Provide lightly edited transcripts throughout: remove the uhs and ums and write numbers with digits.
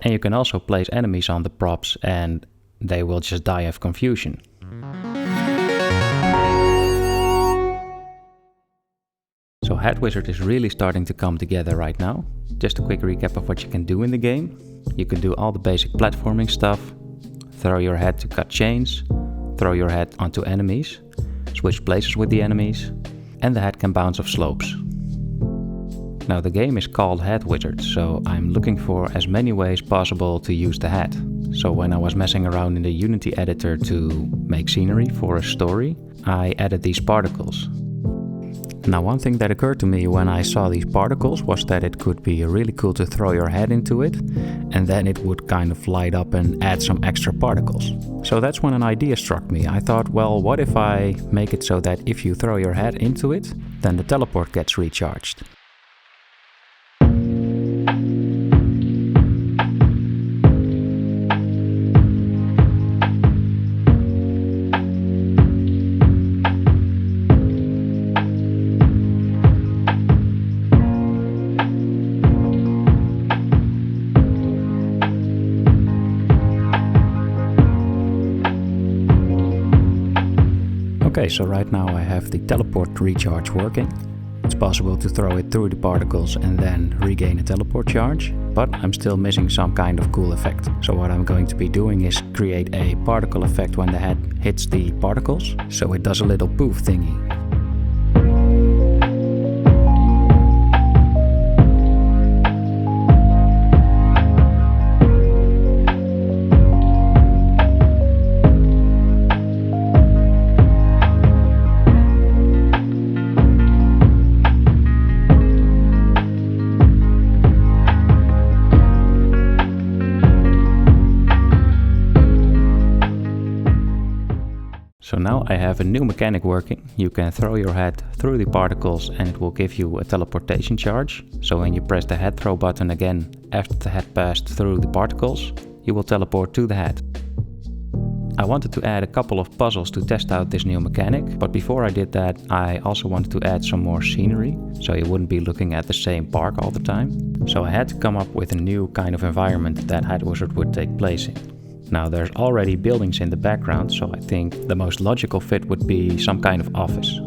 And you can also place enemies on the props and they will just die of confusion. So Hat Wizard is really starting to come together right now. Just a quick recap of what you can do in the game. You can do all the basic platforming stuff, throw your head to cut chains, throw your head onto enemies, switch places with the enemies, and the head can bounce off slopes. Now the game is called Hat Wizard, so I'm looking for as many ways possible to use the hat. So when I was messing around in the Unity editor to make scenery for a story, I added these particles. Now one thing that occurred to me when I saw these particles was that it could be really cool to throw your head into it and then it would kind of light up and add some extra particles. So that's when an idea struck me. I thought, well, what if I make it so that if you throw your head into it, then the teleport gets recharged. Okay, so right now I have the teleport recharge working. It's possible to throw it through the particles and then regain a teleport charge, but I'm still missing some kind of cool effect. So what I'm going to be doing is create a particle effect when the head hits the particles, so it does a little poof thingy. So now I have a new mechanic working. You can throw your head through the particles and it will give you a teleportation charge. So when you press the head throw button again after the head passed through the particles, you will teleport to the head. I wanted to add a couple of puzzles to test out this new mechanic, but before I did that I also wanted to add some more scenery, so you wouldn't be looking at the same park all the time. So I had to come up with a new kind of environment that Hat Wizard would take place in. Now there's already buildings in the background, so I think the most logical fit would be some kind of office.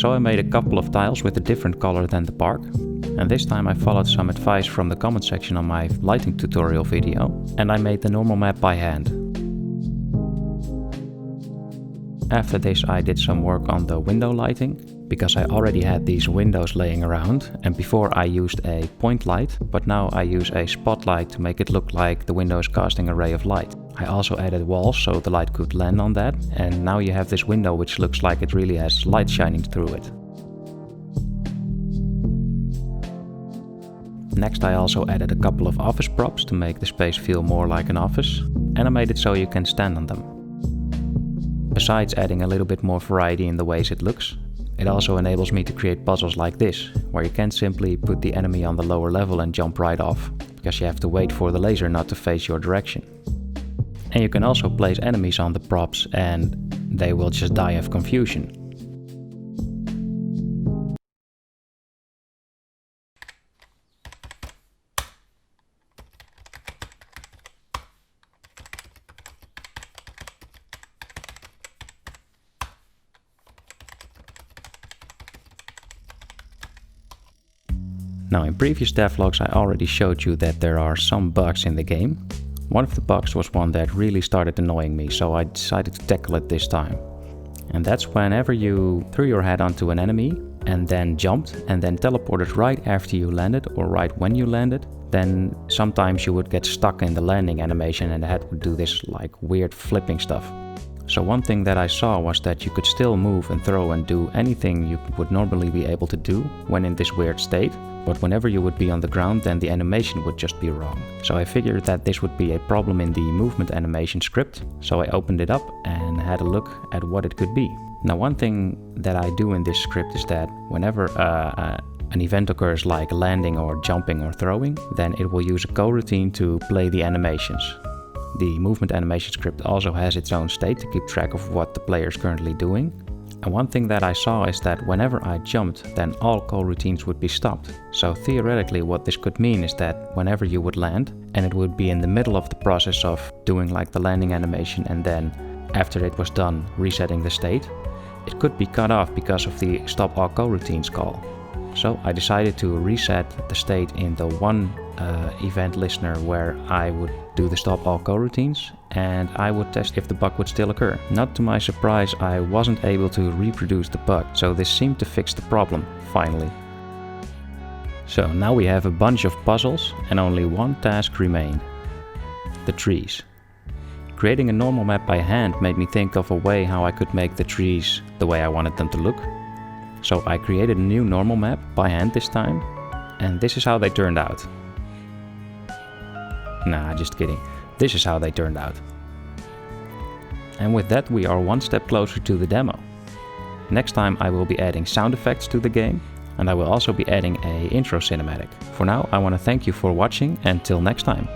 So I made a couple of tiles with a different color than the park. And this time I followed some advice from the comment section on my lighting tutorial video, and I made the normal map by hand. After this I did some work on the window lighting, because I already had these windows laying around, and before I used a point light, but now I use a spotlight to make it look like the window is casting a ray of light. I also added walls so the light could land on that, and now you have this window which looks like it really has light shining through it. Next I also added a couple of office props to make the space feel more like an office, and I made it so you can stand on them. Besides adding a little bit more variety in the ways it looks, it also enables me to create puzzles like this, where you can't simply put the enemy on the lower level and jump right off, because you have to wait for the laser not to face your direction. And you can also place enemies on the props and they will just die of confusion. Now in previous devlogs I already showed you that there are some bugs in the game. One of the bugs was one that really started annoying me, so I decided to tackle it this time. And that's whenever you threw your head onto an enemy and then jumped and then teleported right after you landed or right when you landed, then sometimes you would get stuck in the landing animation and the head would do this like weird flipping stuff. So one thing that I saw was that you could still move and throw and do anything you would normally be able to do when in this weird state, but whenever you would be on the ground then the animation would just be wrong. So I figured that this would be a problem in the movement animation script, so I opened it up and had a look at what it could be. Now one thing that I do in this script is that whenever an event occurs like landing or jumping or throwing, then it will use a coroutine to play the animations. The movement animation script also has its own state to keep track of what the player is currently doing. And one thing that I saw is that whenever I jumped, then all coroutines would be stopped. So theoretically what this could mean is that whenever you would land, and it would be in the middle of the process of doing like the landing animation and then after it was done resetting the state, it could be cut off because of the stop all coroutines call. So I decided to reset the state in the one event listener where I would do the stop all coroutines and I would test if the bug would still occur. Not to my surprise, I wasn't able to reproduce the bug, so this seemed to fix the problem, finally. So now we have a bunch of puzzles and only one task remained: the trees. Creating a normal map by hand made me think of a way how I could make the trees the way I wanted them to look. So I created a new normal map by hand this time, and this is how they turned out. Nah, just kidding. This is how they turned out. And with that we are one step closer to the demo. Next time I will be adding sound effects to the game, and I will also be adding an intro cinematic. For now I want to thank you for watching, and till next time.